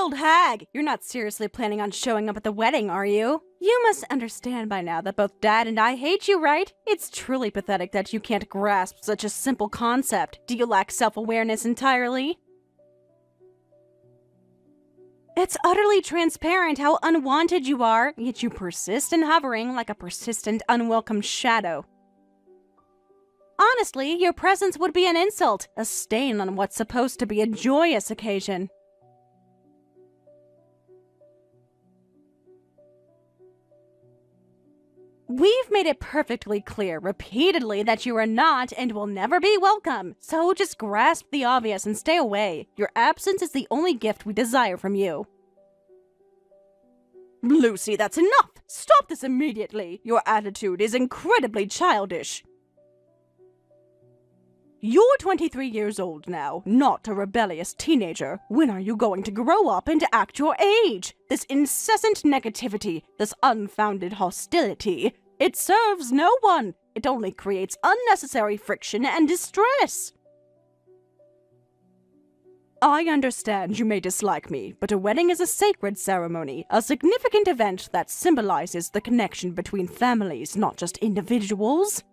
old hag! You're not seriously planning on showing up at the wedding, are you? You must understand by now that both Dad and I hate you, right? It's truly pathetic that you can't grasp such a simple concept. Do you lack self-awareness entirely? It's utterly transparent how unwanted you are, yet you persist in hovering like a persistent, unwelcome shadow. Honestly, your presence would be an insult, a stain on what's supposed to be a joyous occasion. We've made it perfectly clear repeatedly that you are not and will never be welcome, so just grasp the obvious and stay away. Your absence is the only gift we desire from you. Lucy, that's enough! Stop this immediately! Your attitude is incredibly childish. You're 23 years old now, not a rebellious teenager. When are you going to grow up and act your age? This incessant negativity, this unfounded hostility, it serves no one. It only creates unnecessary friction and distress. I understand you may dislike me, but a wedding is a sacred ceremony, a significant event that symbolizes the connection between families, not just individuals.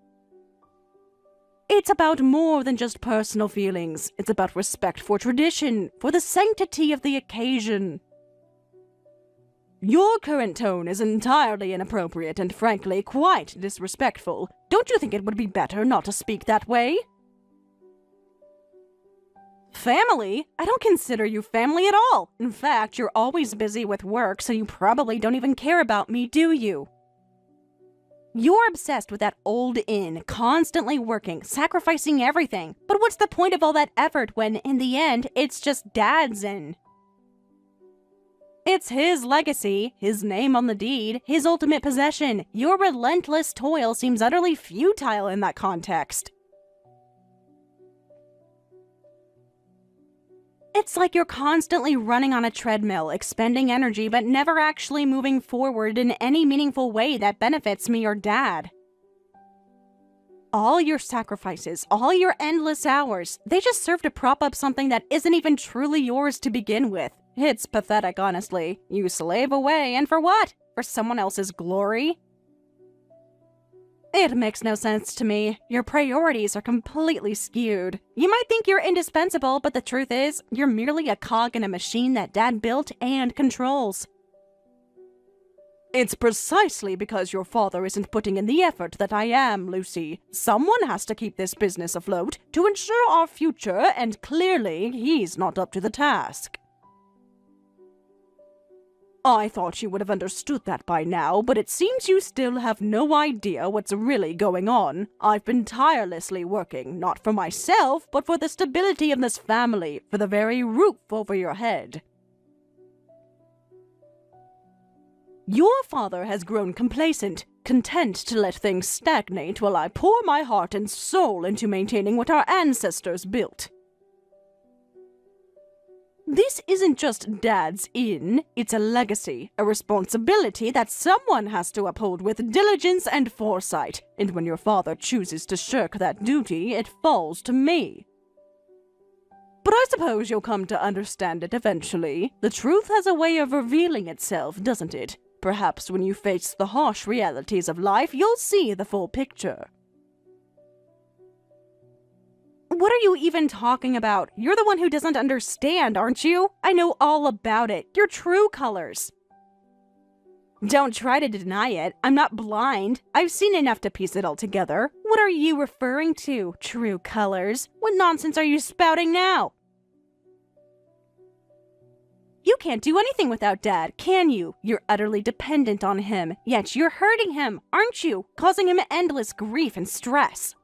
It's about more than just personal feelings. It's about respect for tradition, for the sanctity of the occasion. Your current tone is entirely inappropriate and frankly quite disrespectful. Don't you think it would be better not to speak that way? Family? I don't consider you family at all. In fact, you're always busy with work, so you probably don't even care about me, do you? You're obsessed with that old inn, constantly working, sacrificing everything. But what's the point of all that effort when, in the end, it's just Dad's inn? It's his legacy, his name on the deed, his ultimate possession. Your relentless toil seems utterly futile in that context. It's like you're constantly running on a treadmill, expending energy, but never actually moving forward in any meaningful way that benefits me or Dad. All your sacrifices, all your endless hours, they just serve to prop up something that isn't even truly yours to begin with. It's pathetic, honestly. You slave away, and for what? For someone else's glory? It makes no sense to me. Your priorities are completely skewed. You might think you're indispensable, but the truth is, you're merely a cog in a machine that Dad built and controls. It's precisely because your father isn't putting in the effort that I am, Lucy. Someone has to keep this business afloat to ensure our future, and clearly he's not up to the task. I thought you would have understood that by now, but it seems you still have no idea what's really going on. I've been tirelessly working, not for myself, but for the stability of this family, for the very roof over your head. Your father has grown complacent, content to let things stagnate while I pour my heart and soul into maintaining what our ancestors built. This isn't just Dad's inn, it's a legacy, a responsibility that someone has to uphold with diligence and foresight, and when your father chooses to shirk that duty, it falls to me. But I suppose you'll come to understand it eventually. The truth has a way of revealing itself, doesn't it? Perhaps when you face the harsh realities of life, you'll see the full picture. What are you even talking about? You're the one who doesn't understand, aren't you? I know all about it. Your true colors. Don't try to deny it. I'm not blind. I've seen enough to piece it all together. What are you referring to? True colors? What nonsense are you spouting now? You can't do anything without Dad, can you? You're utterly dependent on him, yet you're hurting him, aren't you? Causing him endless grief and stress.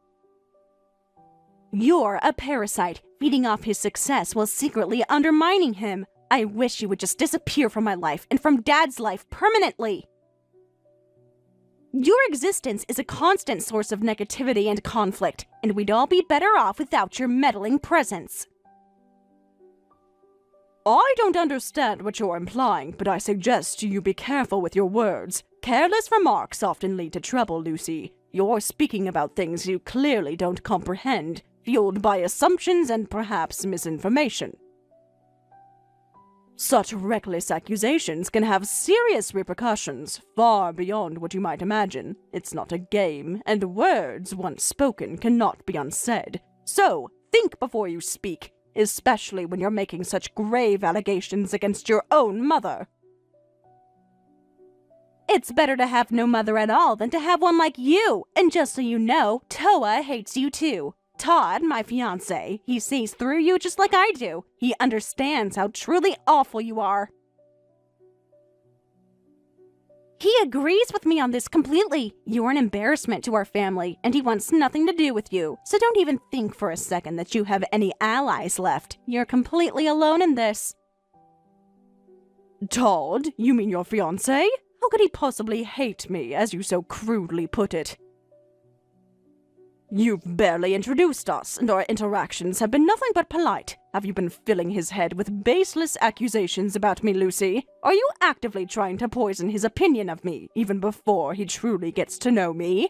You're a parasite, feeding off his success while secretly undermining him. I wish you would just disappear from my life and from Dad's life permanently. Your existence is a constant source of negativity and conflict, and we'd all be better off without your meddling presence. I don't understand what you're implying, but I suggest you be careful with your words. Careless remarks often lead to trouble, Lucy. You're speaking about things you clearly don't comprehend, fueled by assumptions and perhaps misinformation. Such reckless accusations can have serious repercussions, far beyond what you might imagine. It's not a game, and words once spoken cannot be unsaid. So, think before you speak, especially when you're making such grave allegations against your own mother. It's better to have no mother at all than to have one like you, and just so you know, Toa hates you too. Todd, my fiancé, he sees through you just like I do. He understands how truly awful you are. He agrees with me on this completely. You're an embarrassment to our family, and he wants nothing to do with you. So don't even think for a second that you have any allies left. You're completely alone in this. Todd? You mean your fiancé? How could he possibly hate me, as you so crudely put it? You've barely introduced us, and our interactions have been nothing but polite. Have you been filling his head with baseless accusations about me, Lucy? Are you actively trying to poison his opinion of me, even before he truly gets to know me?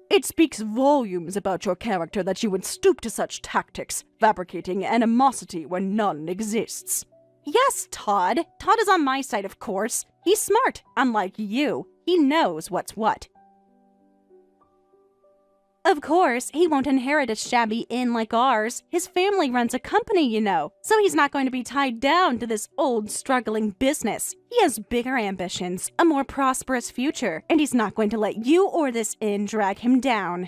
It speaks volumes about your character that you would stoop to such tactics, fabricating animosity where none exists. Yes, Todd. Todd is on my side, of course. He's smart, unlike you. He knows what's what. Of course, he won't inherit a shabby inn like ours. His family runs a company, you know, so he's not going to be tied down to this old, struggling business. He has bigger ambitions, a more prosperous future, and he's not going to let you or this inn drag him down.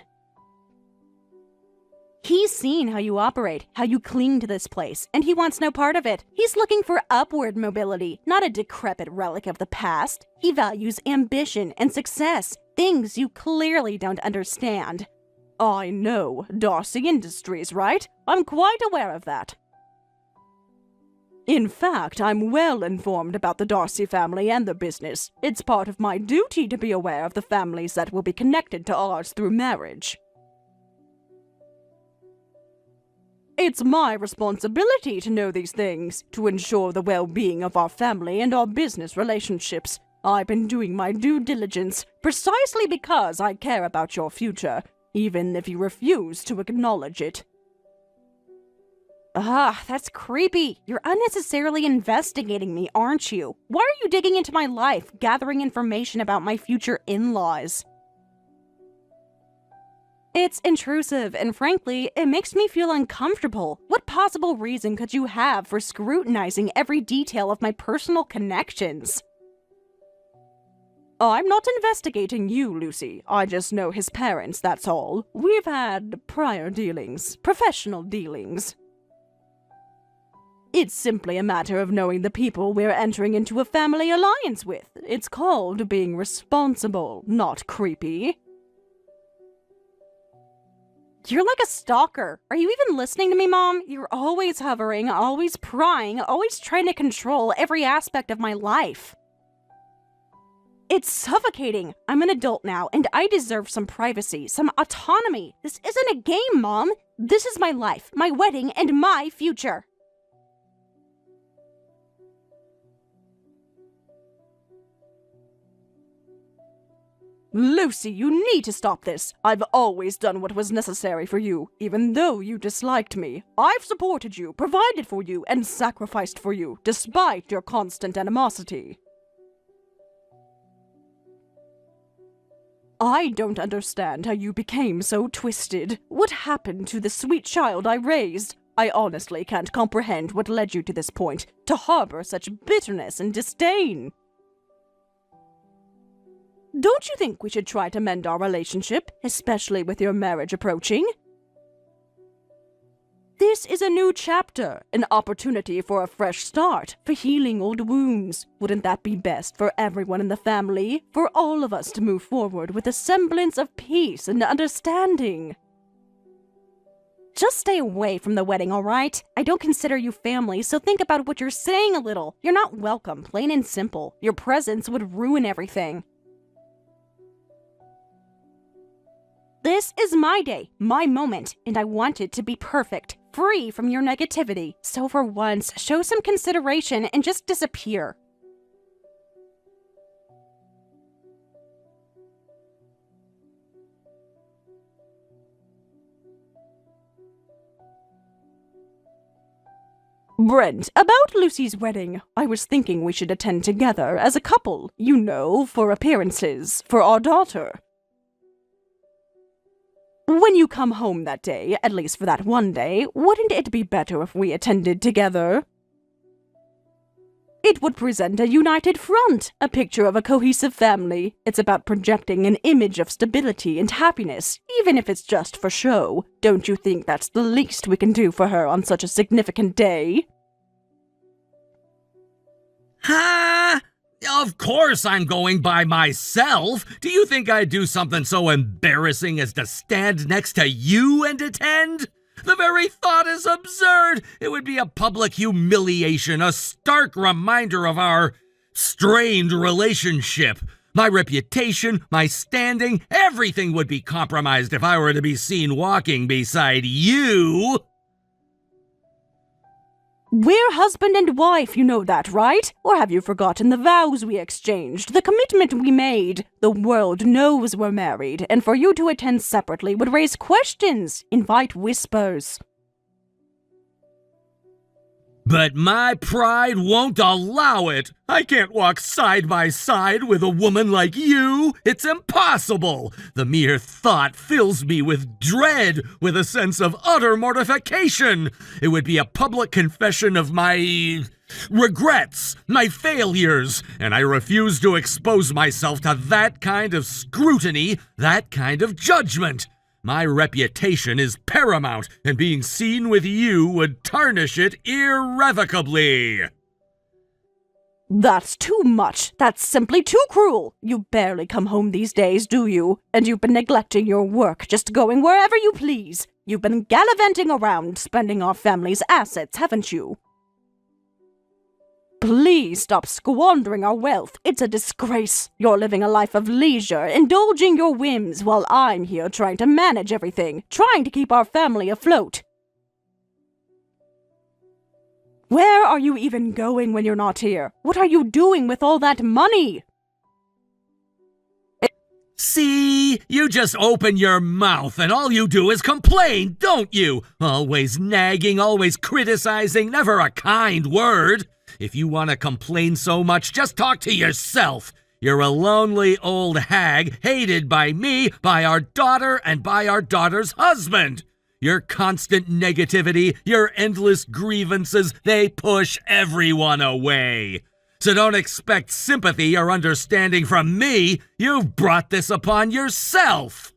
He's seen how you operate, how you cling to this place, and he wants no part of it. He's looking for upward mobility, not a decrepit relic of the past. He values ambition and success, things you clearly don't understand. I know, Darcy Industries, right? I'm quite aware of that. In fact, I'm well informed about the Darcy family and the business. It's part of my duty to be aware of the families that will be connected to ours through marriage. It's my responsibility to know these things, to ensure the well-being of our family and our business relationships. I've been doing my due diligence precisely because I care about your future, even if you refuse to acknowledge it. That's creepy. You're unnecessarily investigating me, aren't you? Why are you digging into my life, gathering information about my future in-laws? It's intrusive, and frankly, it makes me feel uncomfortable. What possible reason could you have for scrutinizing every detail of my personal connections? I'm not investigating you, Lucy. I just know his parents, that's all. We've had prior dealings, professional dealings. It's simply a matter of knowing the people we're entering into a family alliance with. It's called being responsible, not creepy. You're like a stalker. Are you even listening to me, Mom? You're always hovering, always prying, always trying to control every aspect of my life. It's suffocating. I'm an adult now, and I deserve some privacy, some autonomy. This isn't a game, Mom. This is my life, my wedding, and my future. Lucy, you need to stop this. I've always done what was necessary for you, even though you disliked me. I've supported you, provided for you, and sacrificed for you, despite your constant animosity. I don't understand how you became so twisted. What happened to the sweet child I raised? I honestly can't comprehend what led you to this point, to harbor such bitterness and disdain. Don't you think we should try to mend our relationship, especially with your marriage approaching? This is a new chapter, an opportunity for a fresh start, for healing old wounds. Wouldn't that be best for everyone in the family, for all of us to move forward with a semblance of peace and understanding? Just stay away from the wedding, all right? I don't consider you family, so think about what you're saying a little. You're not welcome, plain and simple. Your presence would ruin everything. This is my day, my moment, and I want it to be perfect, free from your negativity. So for once, show some consideration and just disappear. Brent, about Lucy's wedding, I was thinking we should attend together as a couple, you know, for appearances, for our daughter. When you come home that day, at least for that one day, wouldn't it be better if we attended together? It would present a united front, a picture of a cohesive family. It's about projecting an image of stability and happiness, even if it's just for show. Don't you think that's the least we can do for her on such a significant day? Ha! Of course I'm going by myself. Do you think I'd do something so embarrassing as to stand next to you and attend? The very thought is absurd. It would be a public humiliation, a stark reminder of our strained relationship. My reputation, my standing, everything would be compromised if I were to be seen walking beside you. We're husband and wife, you know that, right? Or have you forgotten the vows we exchanged, the commitment we made? The world knows we're married, and for you to attend separately would raise questions, invite whispers. But my pride won't allow it. I can't walk side by side with a woman like you. It's impossible. The mere thought fills me with dread, with a sense of utter mortification. It would be a public confession of my regrets, my failures, and I refuse to expose myself to that kind of scrutiny, that kind of judgment. My reputation is paramount, and being seen with you would tarnish it irrevocably. That's too much. That's simply too cruel. You barely come home these days, do you? And you've been neglecting your work, just going wherever you please. You've been gallivanting around, spending our family's assets, haven't you? Please stop squandering our wealth. It's a disgrace. You're living a life of leisure, indulging your whims, while I'm here trying to manage everything, trying to keep our family afloat. Where are you even going when you're not here? What are you doing with all that money? See, you just open your mouth and all you do is complain, don't you? Always nagging, always criticizing, never a kind word. If you want to complain so much, just talk to yourself. You're a lonely old hag, hated by me, by our daughter, and by our daughter's husband. Your constant negativity, your endless grievances, they push everyone away. So don't expect sympathy or understanding from me. You've brought this upon yourself.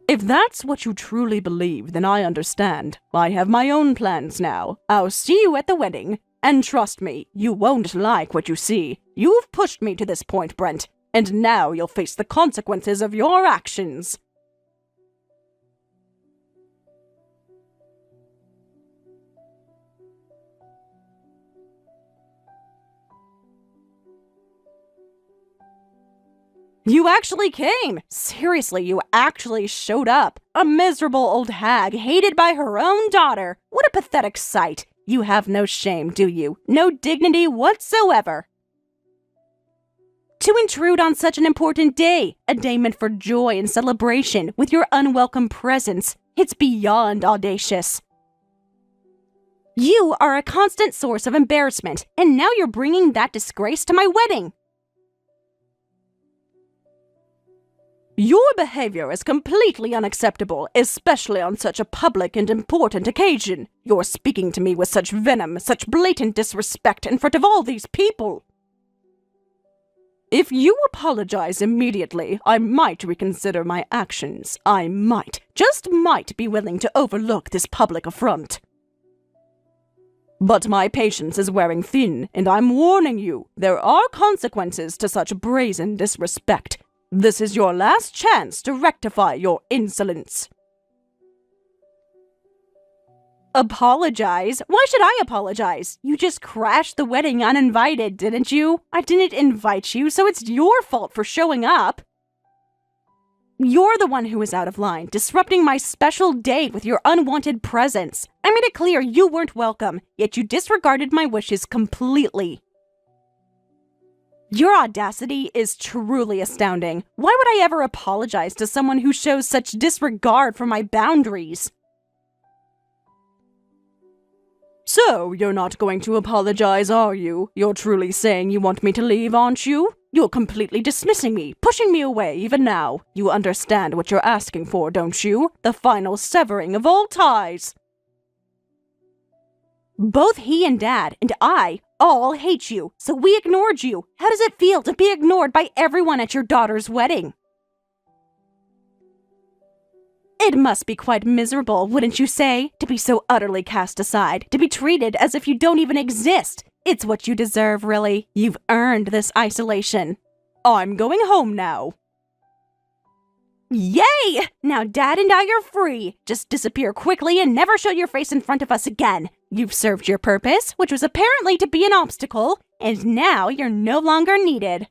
If that's what you truly believe, then I understand. I have my own plans now. I'll see you at the wedding. And trust me, you won't like what you see. You've pushed me to this point, Brent, and now you'll face the consequences of your actions. You actually came! Seriously, you actually showed up. A miserable old hag hated by her own daughter. What a pathetic sight. You have no shame, do you? No dignity whatsoever. To intrude on such an important day, a day meant for joy and celebration, with your unwelcome presence, it's beyond audacious. You are a constant source of embarrassment, and now you're bringing that disgrace to my wedding. Your behavior is completely unacceptable, especially on such a public and important occasion. You're speaking to me with such venom, such blatant disrespect in front of all these people. If you apologize immediately, I might reconsider my actions. I might, just might be willing to overlook this public affront. But my patience is wearing thin, and I'm warning you, there are consequences to such brazen disrespect. This is your last chance to rectify your insolence. Apologize? Why should I apologize? You just crashed the wedding uninvited, didn't you? I didn't invite you, so it's your fault for showing up. You're the one who is out of line, disrupting my special day with your unwanted presence. I made it clear you weren't welcome, yet you disregarded my wishes completely. Your audacity is truly astounding. Why would I ever apologize to someone who shows such disregard for my boundaries? So, you're not going to apologize, are you? You're truly saying you want me to leave, aren't you? You're completely dismissing me, pushing me away even now. You understand what you're asking for, don't you? The final severing of all ties. Both he and Dad and I all hate you, so we ignored you. How does it feel to be ignored by everyone at your daughter's wedding? It must be quite miserable, wouldn't you say? To be so utterly cast aside, to be treated as if you don't even exist. It's what you deserve, really. You've earned this isolation. I'm going home now. Yay! Now Dad and I are free. Just disappear quickly and never show your face in front of us again. You've served your purpose, which was apparently to be an obstacle, and now you're no longer needed.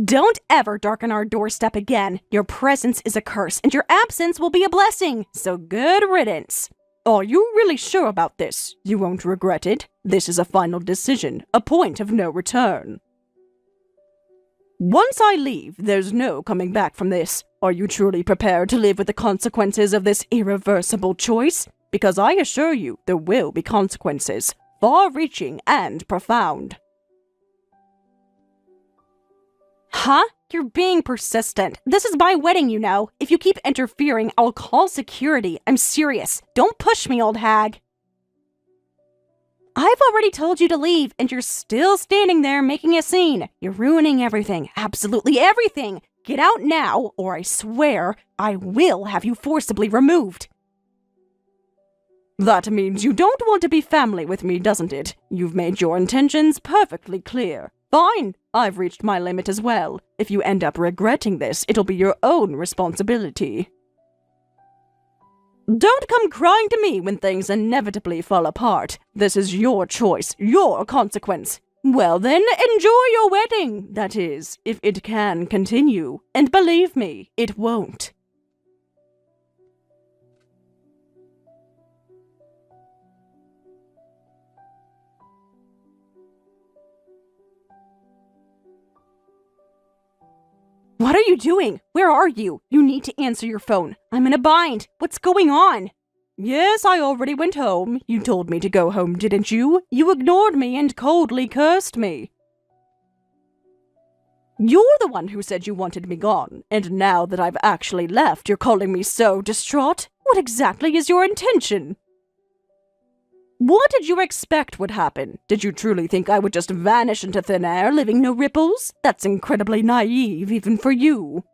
Don't ever darken our doorstep again. Your presence is a curse, and your absence will be a blessing, so good riddance. Are you really sure about this? You won't regret it. This is a final decision, a point of no return. Once I leave, there's no coming back from this. Are you truly prepared to live with the consequences of this irreversible choice? Because I assure you, there will be consequences, far-reaching and profound. Huh? You're being persistent. This is my wedding, you know. If you keep interfering, I'll call security. I'm serious. Don't push me, old hag. I've already told you to leave, and you're still standing there making a scene. You're ruining everything. Absolutely everything. Get out now, or I swear I will have you forcibly removed. That means you don't want to be family with me, doesn't it? You've made your intentions perfectly clear. Fine, I've reached my limit as well. If you end up regretting this, it'll be your own responsibility. Don't come crying to me when things inevitably fall apart. This is your choice, your consequence. Well then, enjoy your wedding, that is, if it can continue. And believe me, it won't. What are you doing? Where are you? You need to answer your phone. I'm in a bind. What's going on? Yes, I already went home. You told me to go home, didn't you? You ignored me and coldly cursed me. You're the one who said you wanted me gone, and now that I've actually left, you're calling me so distraught? What exactly is your intention? What did you expect would happen? Did you truly think I would just vanish into thin air, leaving no ripples? That's incredibly naive, even for you.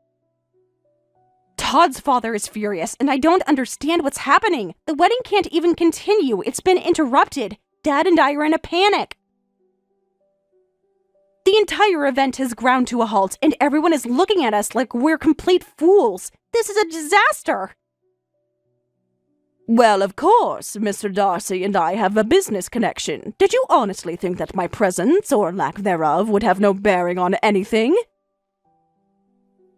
Todd's father is furious, and I don't understand what's happening. The wedding can't even continue. It's been interrupted. Dad and I are in a panic. The entire event has ground to a halt, and everyone is looking at us like we're complete fools. This is a disaster. Well, of course, Mr. Darcy and I have a business connection. Did you honestly think that my presence, or lack thereof, would have no bearing on anything?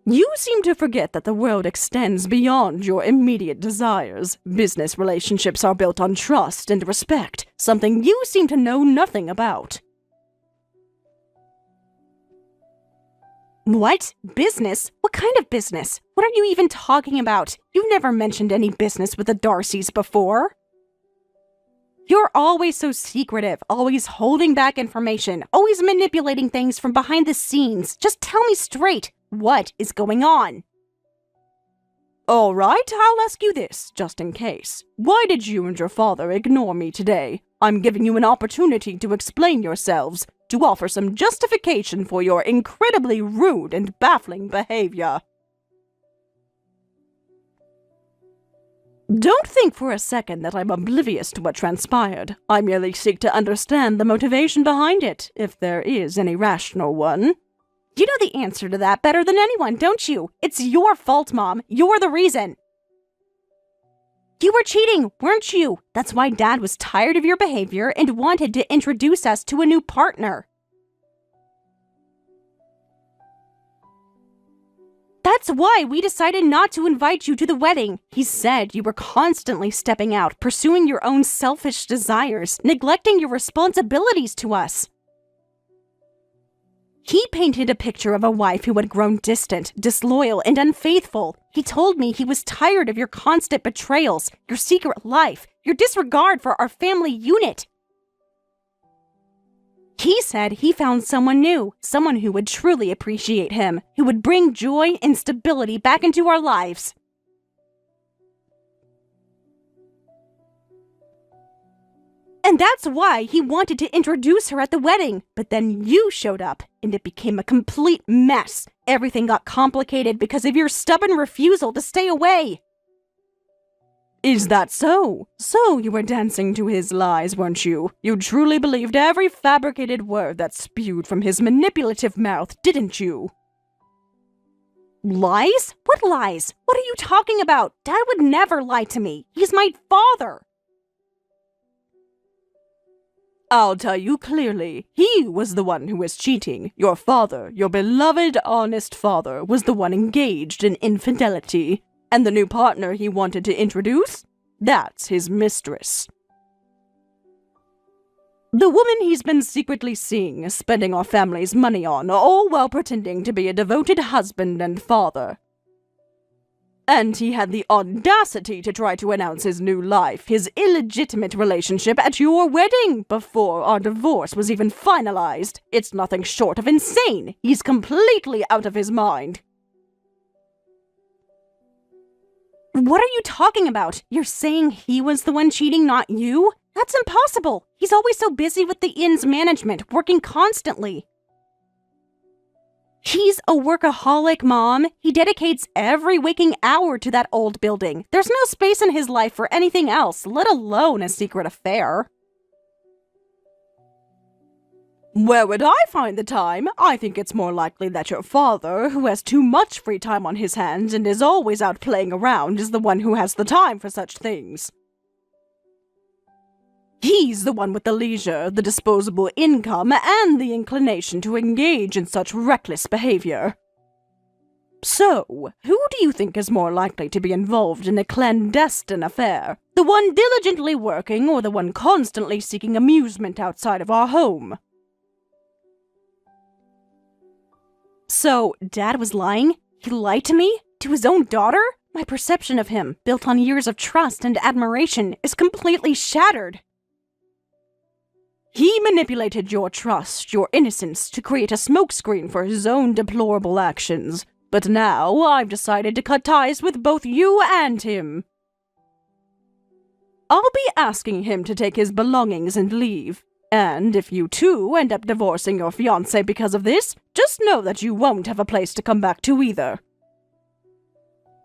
You seem to forget that the world extends beyond your immediate desires. Business relationships are built on trust and respect, something you seem to know nothing about. What? Business? What kind of business? What are you even talking about? You've never mentioned any business with the Darcys before. You're always so secretive, always holding back information, always manipulating things from behind the scenes. Just tell me straight, what is going on? All right, I'll ask you this, just in case. Why did you and your father ignore me today? I'm giving you an opportunity to explain yourselves, to offer some justification for your incredibly rude and baffling behavior. Don't think for a second that I'm oblivious to what transpired. I merely seek to understand the motivation behind it, if there is any rational one. You know the answer to that better than anyone, don't you? It's your fault, Mom. You're the reason. You were cheating, weren't you? That's why Dad was tired of your behavior and wanted to introduce us to a new partner. That's why we decided not to invite you to the wedding. He said you were constantly stepping out, pursuing your own selfish desires, neglecting your responsibilities to us. He painted a picture of a wife who had grown distant, disloyal, and unfaithful. He told me he was tired of your constant betrayals, your secret life, your disregard for our family unit. He said he found someone new, someone who would truly appreciate him, who would bring joy and stability back into our lives. And that's why he wanted to introduce her at the wedding. But then you showed up, and it became a complete mess. Everything got complicated because of your stubborn refusal to stay away. Is that so? So you were dancing to his lies, weren't you? You truly believed every fabricated word that spewed from his manipulative mouth, didn't you? Lies? What lies? What are you talking about? Dad would never lie to me. He's my father. I'll tell you clearly, he was the one who was cheating. Your father, your beloved, honest father, was the one engaged in infidelity. And the new partner he wanted to introduce? That's his mistress. The woman he's been secretly seeing, spending our family's money on, all while pretending to be a devoted husband and father. And he had the audacity to try to announce his new life, his illegitimate relationship at your wedding, before our divorce was even finalized. It's nothing short of insane. He's completely out of his mind. What are you talking about? You're saying he was the one cheating, not you? That's impossible. He's always so busy with the inn's management, working constantly. He's a workaholic, Mom. He dedicates every waking hour to that old building. There's no space in his life for anything else, let alone a secret affair. Where would I find the time? I think it's more likely that your father, who has too much free time on his hands and is always out playing around, is the one who has the time for such things. He's the one with the leisure, the disposable income, and the inclination to engage in such reckless behavior. So, who do you think is more likely to be involved in a clandestine affair? The one diligently working or the one constantly seeking amusement outside of our home? So, Dad was lying? He lied to me? To his own daughter? My perception of him, built on years of trust and admiration, is completely shattered. He manipulated your trust, your innocence, to create a smokescreen for his own deplorable actions. But now, I've decided to cut ties with both you and him. I'll be asking him to take his belongings and leave. And if you too end up divorcing your fiancé because of this, just know that you won't have a place to come back to either.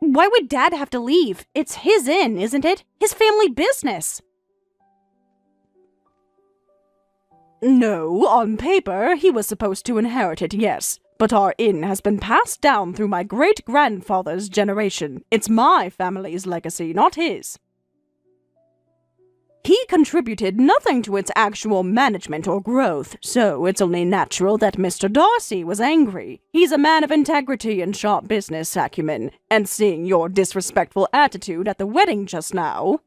Why would Dad have to leave? It's his inn, isn't it? His family business. No, on paper, he was supposed to inherit it, yes. But our inn has been passed down through my great-grandfather's generation. It's my family's legacy, not his. He contributed nothing to its actual management or growth, so it's only natural that Mr. Darcy was angry. He's a man of integrity and sharp business acumen, and seeing your disrespectful attitude at the wedding just now,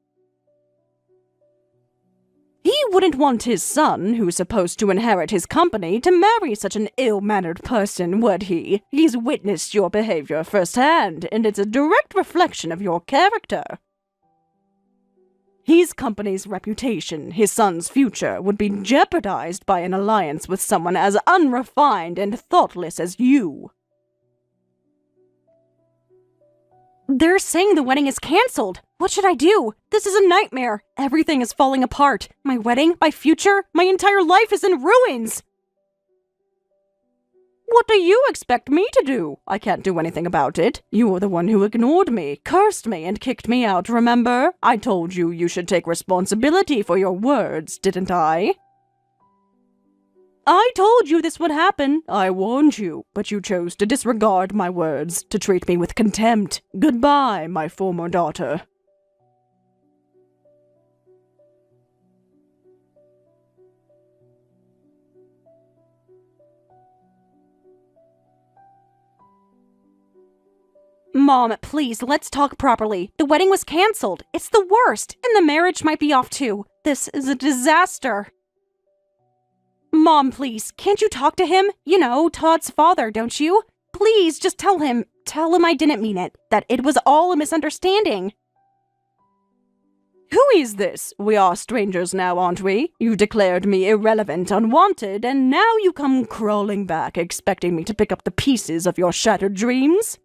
he wouldn't want his son, who's supposed to inherit his company, to marry such an ill-mannered person, would he? He's witnessed your behavior firsthand, and it's a direct reflection of your character. His company's reputation, his son's future, would be jeopardized by an alliance with someone as unrefined and thoughtless as you. They're saying the wedding is cancelled. What should I do? This is a nightmare. Everything is falling apart. My wedding, my future, my entire life is in ruins. What do you expect me to do? I can't do anything about it. You were the one who ignored me, cursed me, and kicked me out, remember? I told you you should take responsibility for your words, didn't I? I told you this would happen. I warned you, but you chose to disregard my words, to treat me with contempt. Goodbye, my former daughter. Mom, please, let's talk properly. The wedding was cancelled. It's the worst, and the marriage might be off too. This is a disaster. Mom, please, can't you talk to him? You know, Todd's father, don't you? Please, just tell him I didn't mean it, that it was all a misunderstanding. Who is this? We are strangers now, aren't we? You declared me irrelevant, unwanted, and now you come crawling back, expecting me to pick up the pieces of your shattered dreams?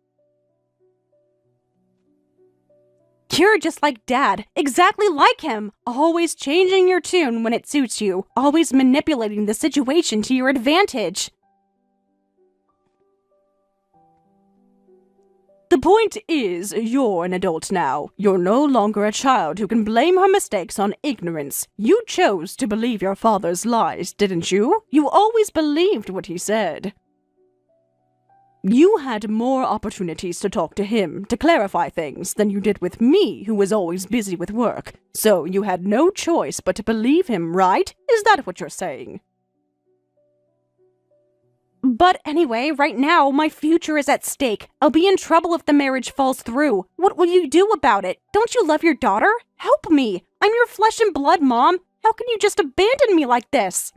You're just like Dad, exactly like him, always changing your tune when it suits you, always manipulating the situation to your advantage. The point is, you're an adult now. You're no longer a child who can blame her mistakes on ignorance. You chose to believe your father's lies, didn't you? You always believed what he said. You had more opportunities to talk to him, to clarify things, than you did with me, who was always busy with work. So you had no choice but to believe him, right? Is that what you're saying? But anyway, right now, my future is at stake. I'll be in trouble if the marriage falls through. What will you do about it? Don't you love your daughter? Help me! I'm your flesh and blood, Mom. How can you just abandon me like this?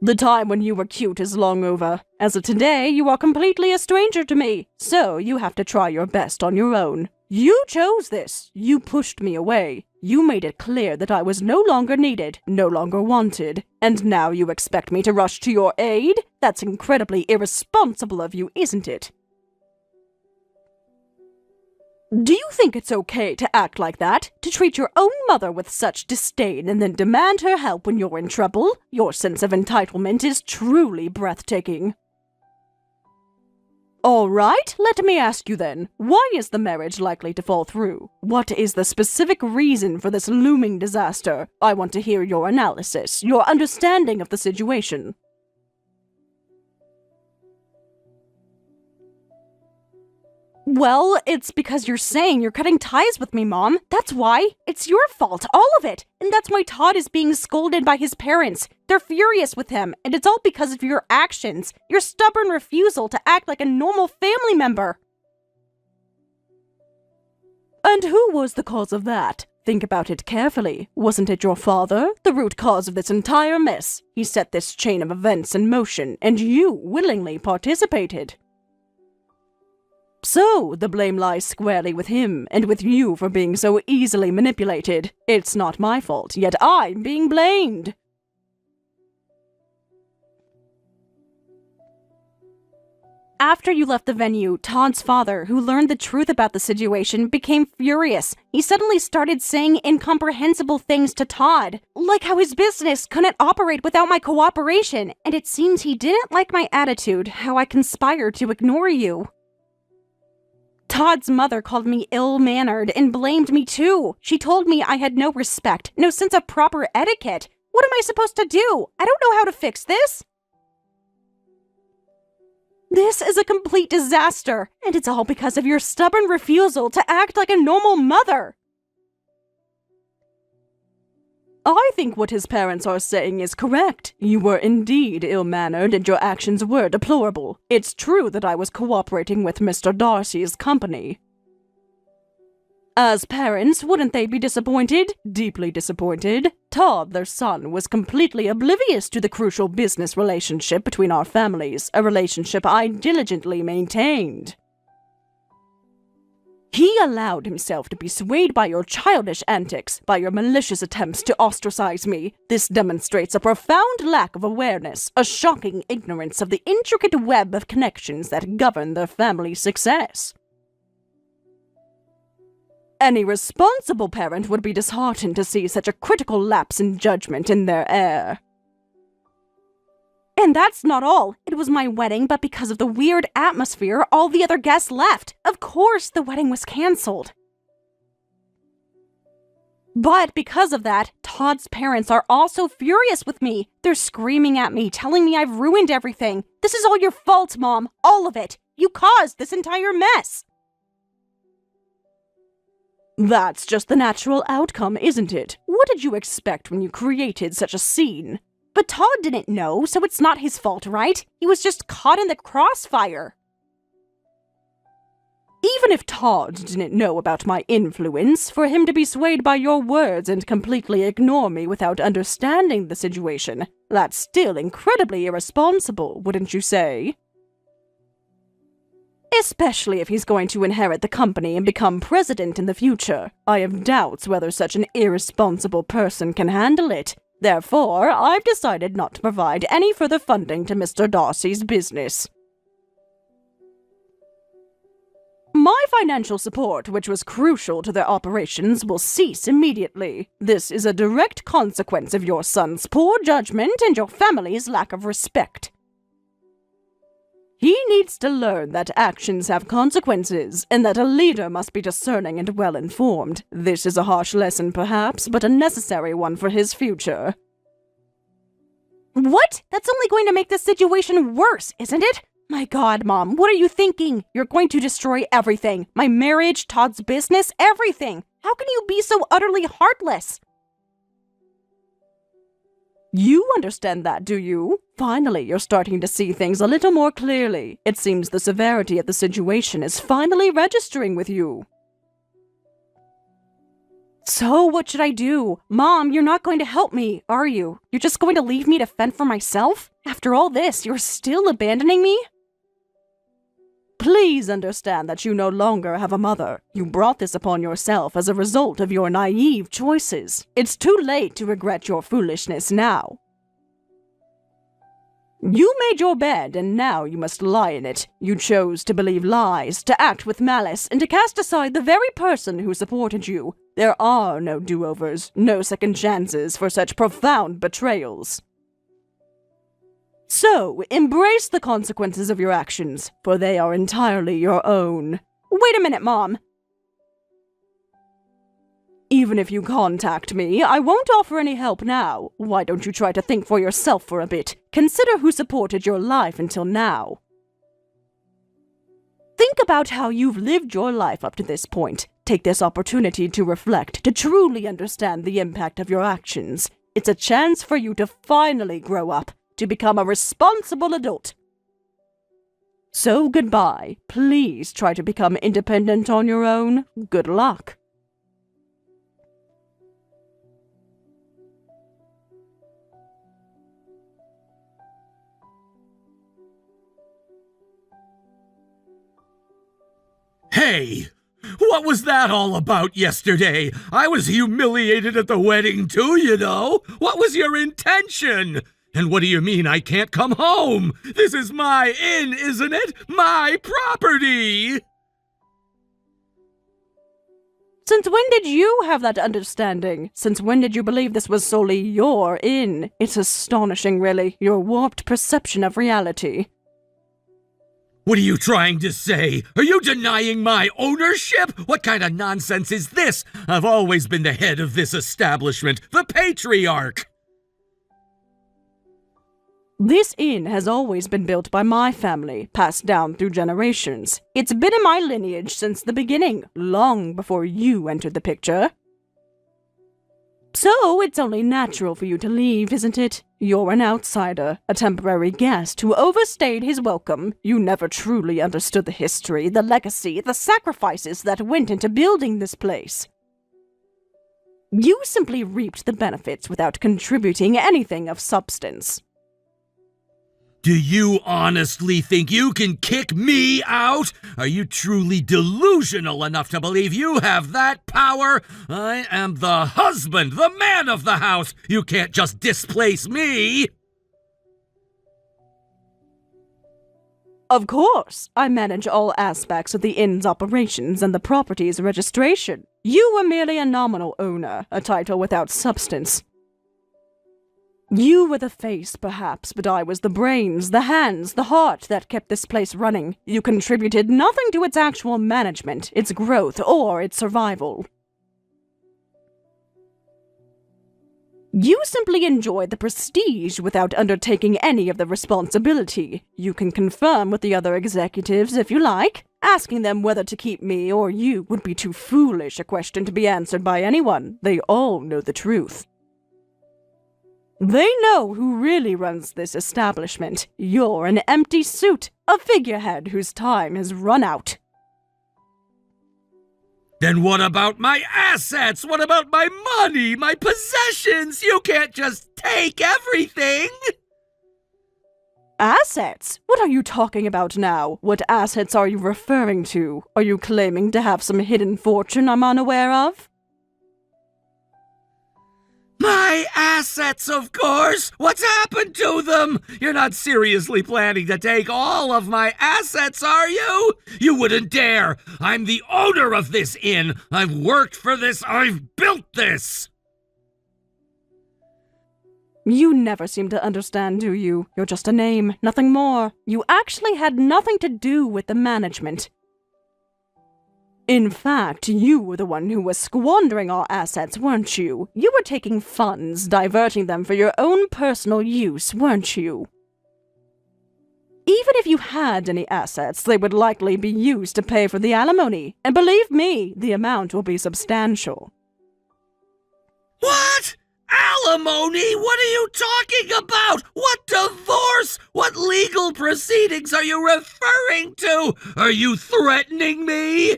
The time when you were cute is long over. As of today, you are completely a stranger to me, so you have to try your best on your own. You chose this. You pushed me away. You made it clear that I was no longer needed, no longer wanted. And now you expect me to rush to your aid? That's incredibly irresponsible of you, isn't it? Do you think it's okay to act like that? To treat your own mother with such disdain and then demand her help when you're in trouble? Your sense of entitlement is truly breathtaking. All right, let me ask you then, why is the marriage likely to fall through? What is the specific reason for this looming disaster? I want to hear your analysis, your understanding of the situation. Well, it's because you're saying you're cutting ties with me, Mom. That's why. It's your fault, all of it. And that's why Todd is being scolded by his parents. They're furious with him, and it's all because of your actions. Your stubborn refusal to act like a normal family member. And who was the cause of that? Think about it carefully. Wasn't it your father, the root cause of this entire mess? He set this chain of events in motion, and you willingly participated. So, the blame lies squarely with him, and with you for being so easily manipulated. It's not my fault, yet I'm being blamed. After you left the venue, Todd's father, who learned the truth about the situation, became furious. He suddenly started saying incomprehensible things to Todd, like how his business couldn't operate without my cooperation, and it seems he didn't like my attitude, how I conspired to ignore you. Todd's mother called me ill-mannered and blamed me too. She told me I had no respect, no sense of proper etiquette. What am I supposed to do? I don't know how to fix this. This is a complete disaster, and it's all because of your stubborn refusal to act like a normal mother. I think what his parents are saying is correct. You were indeed ill-mannered and your actions were deplorable. It's true that I was cooperating with Mr. Darcy's company. As parents, wouldn't they be disappointed? Deeply disappointed? Todd, their son, was completely oblivious to the crucial business relationship between our families, a relationship I diligently maintained. He allowed himself to be swayed by your childish antics, by your malicious attempts to ostracize me. This demonstrates a profound lack of awareness, a shocking ignorance of the intricate web of connections that govern their family's success. Any responsible parent would be disheartened to see such a critical lapse in judgment in their heir. And that's not all. It was my wedding, but because of the weird atmosphere, all the other guests left. Of course, the wedding was canceled. But because of that, Todd's parents are also furious with me. They're screaming at me, telling me I've ruined everything. This is all your fault, Mom. All of it. You caused this entire mess. That's just the natural outcome, isn't it? What did you expect when you created such a scene? But Todd didn't know, so it's not his fault, right? He was just caught in the crossfire. Even if Todd didn't know about my influence, for him to be swayed by your words and completely ignore me without understanding the situation, that's still incredibly irresponsible, wouldn't you say? Especially if he's going to inherit the company and become president in the future. I have doubts whether such an irresponsible person can handle it. Therefore, I've decided not to provide any further funding to Mr. Darcy's business. My financial support, which was crucial to their operations, will cease immediately. This is a direct consequence of your son's poor judgment and your family's lack of respect. He needs to learn that actions have consequences, and that a leader must be discerning and well-informed. This is a harsh lesson, perhaps, but a necessary one for his future. What? That's only going to make this situation worse, isn't it? My God, Mom, what are you thinking? You're going to destroy everything. My marriage, Todd's business, everything. How can you be so utterly heartless? You understand that, do you? Finally, you're starting to see things a little more clearly. It seems the severity of the situation is finally registering with you. So, what should I do? Mom, you're not going to help me, are you? You're just going to leave me to fend for myself? After all this, you're still abandoning me? Please understand that you no longer have a mother. You brought this upon yourself as a result of your naive choices. It's too late to regret your foolishness now. You made your bed, and now you must lie in it. You chose to believe lies, to act with malice, and to cast aside the very person who supported you. There are no do-overs, no second chances for such profound betrayals. So, embrace the consequences of your actions, for they are entirely your own. Wait a minute, Mom. Even if you contact me, I won't offer any help now. Why don't you try to think for yourself for a bit? Consider who supported your life until now. Think about how you've lived your life up to this point. Take this opportunity to reflect, to truly understand the impact of your actions. It's a chance for you to finally grow up, to become a responsible adult. So goodbye. Please try to become independent on your own. Good luck. Hey! What was that all about yesterday? I was humiliated at the wedding too, you know. What was your intention? And what do you mean I can't come home? This is my inn, isn't it? My property! Since when did you have that understanding? Since when did you believe this was solely your inn? It's astonishing, really, your warped perception of reality. What are you trying to say? Are you denying my ownership? What kind of nonsense is this? I've always been the head of this establishment, the patriarch. This inn has always been built by my family, passed down through generations. It's been in my lineage since the beginning, long before you entered the picture. So it's only natural for you to leave, isn't it? You're an outsider, a temporary guest who overstayed his welcome. You never truly understood the history, the legacy, the sacrifices that went into building this place. You simply reaped the benefits without contributing anything of substance. Do you honestly think you can kick me out? Are you truly delusional enough to believe you have that power? I am the husband, the man of the house. You can't just displace me. Of course, I manage all aspects of the inn's operations and the property's registration. You were merely a nominal owner, a title without substance. You were the face, perhaps, but I was the brains, the hands, the heart that kept this place running. You contributed nothing to its actual management, its growth, or its survival. You simply enjoyed the prestige without undertaking any of the responsibility. You can confirm with the other executives if you like. Asking them whether to keep me or you would be too foolish a question to be answered by anyone. They all know the truth. They know who really runs this establishment. You're an empty suit, a figurehead whose time has run out. Then what about my assets? What about my money, my possessions? You can't just take everything! Assets? What are you talking about now? What assets are you referring to? Are you claiming to have some hidden fortune I'm unaware of? My assets, of course! What's happened to them? You're not seriously planning to take all of my assets, are you? You wouldn't dare! I'm the owner of this inn! I've worked for this! I've built this! You never seem to understand, do you? You're just a name, nothing more. You actually had nothing to do with the management. In fact, you were the one who was squandering our assets, weren't you? You were taking funds, diverting them for your own personal use, weren't you? Even if you had any assets, they would likely be used to pay for the alimony. And believe me, the amount will be substantial. What? Alimony? What are you talking about? What divorce? What legal proceedings are you referring to? Are you threatening me?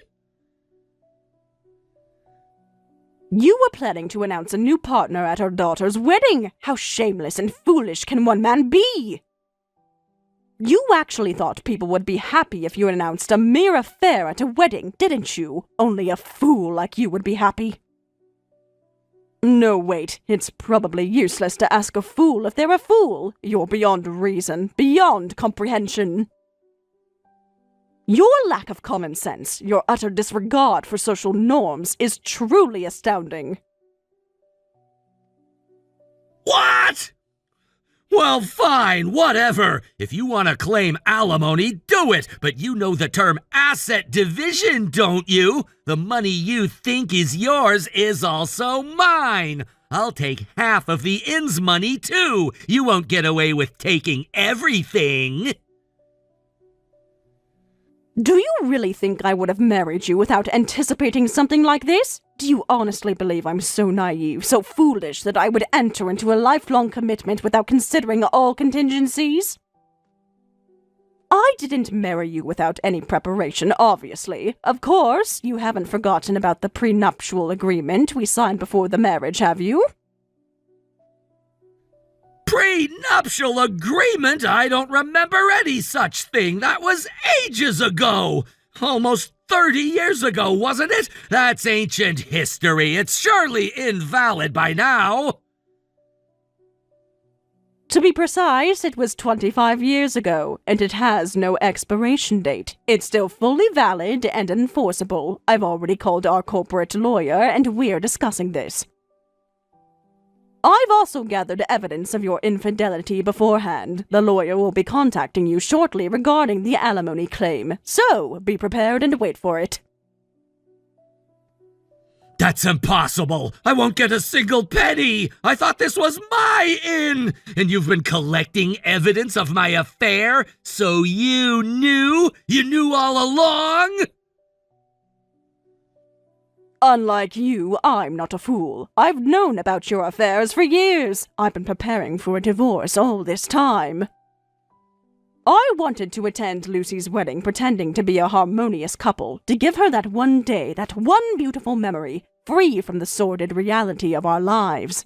You were planning to announce a new partner at our daughter's wedding. How shameless and foolish can one man be? You actually thought people would be happy if you announced a mere affair at a wedding, didn't you? Only a fool like you would be happy. No, wait. It's probably useless to ask a fool if they're a fool. You're beyond reason, beyond comprehension. Your lack of common sense, your utter disregard for social norms is truly astounding. What? Well, fine, whatever. If you want to claim alimony, do it. But you know the term asset division, don't you? The money you think is yours is also mine. I'll take half of the inn's money, too. You won't get away with taking everything. Do you really think I would have married you without anticipating something like this? Do you honestly believe I'm so naive, so foolish that I would enter into a lifelong commitment without considering all contingencies? I didn't marry you without any preparation, obviously. Of course, you haven't forgotten about the prenuptial agreement we signed before the marriage, have you? Prenuptial agreement? I don't remember any such thing. That was ages ago. Almost 30 years ago, wasn't it? That's ancient history. It's surely invalid by now. To be precise, it was 25 years ago, and it has no expiration date. It's still fully valid and enforceable. I've already called our corporate lawyer, and we're discussing this. I've also gathered evidence of your infidelity beforehand. The lawyer will be contacting you shortly regarding the alimony claim, so be prepared and wait for it. That's impossible! I won't get a single penny! I thought this was my inn! And you've been collecting evidence of my affair? So you knew? You knew all along? Unlike you, I'm not a fool. I've known about your affairs for years. I've been preparing for a divorce all this time. I wanted to attend Lucy's wedding pretending to be a harmonious couple, to give her that one day, that one beautiful memory, free from the sordid reality of our lives.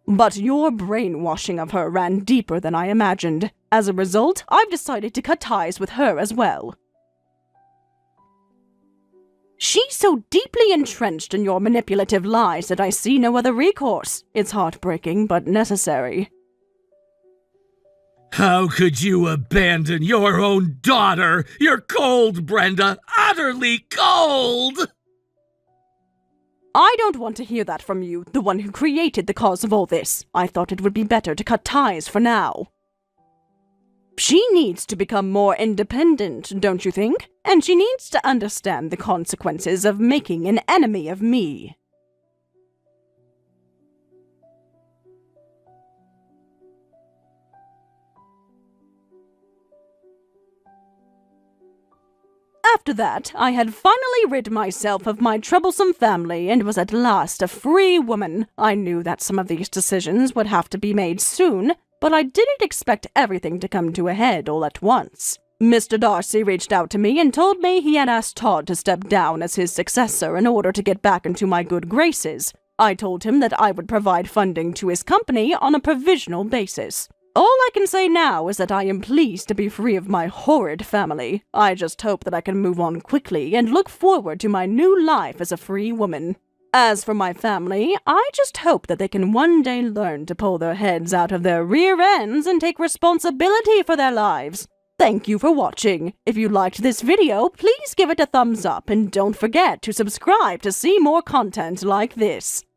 But your brainwashing of her ran deeper than I imagined. As a result, I've decided to cut ties with her as well. She's so deeply entrenched in your manipulative lies that I see no other recourse. It's heartbreaking, but necessary. How could you abandon your own daughter? You're cold, Brenda. Utterly cold! I don't want to hear that from you, the one who created the cause of all this. I thought it would be better to cut ties for now. She needs to become more independent, don't you think? And she needs to understand the consequences of making an enemy of me. After that, I had finally rid myself of my troublesome family and was at last a free woman. I knew that some of these decisions would have to be made soon, but I didn't expect everything to come to a head all at once. Mr. Darcy reached out to me and told me he had asked Todd to step down as his successor in order to get back into my good graces. I told him that I would provide funding to his company on a provisional basis. All I can say now is that I am pleased to be free of my horrid family. I just hope that I can move on quickly and look forward to my new life as a free woman. As for my family, I just hope that they can one day learn to pull their heads out of their rear ends and take responsibility for their lives. Thank you for watching. If you liked this video, please give it a thumbs up and don't forget to subscribe to see more content like this.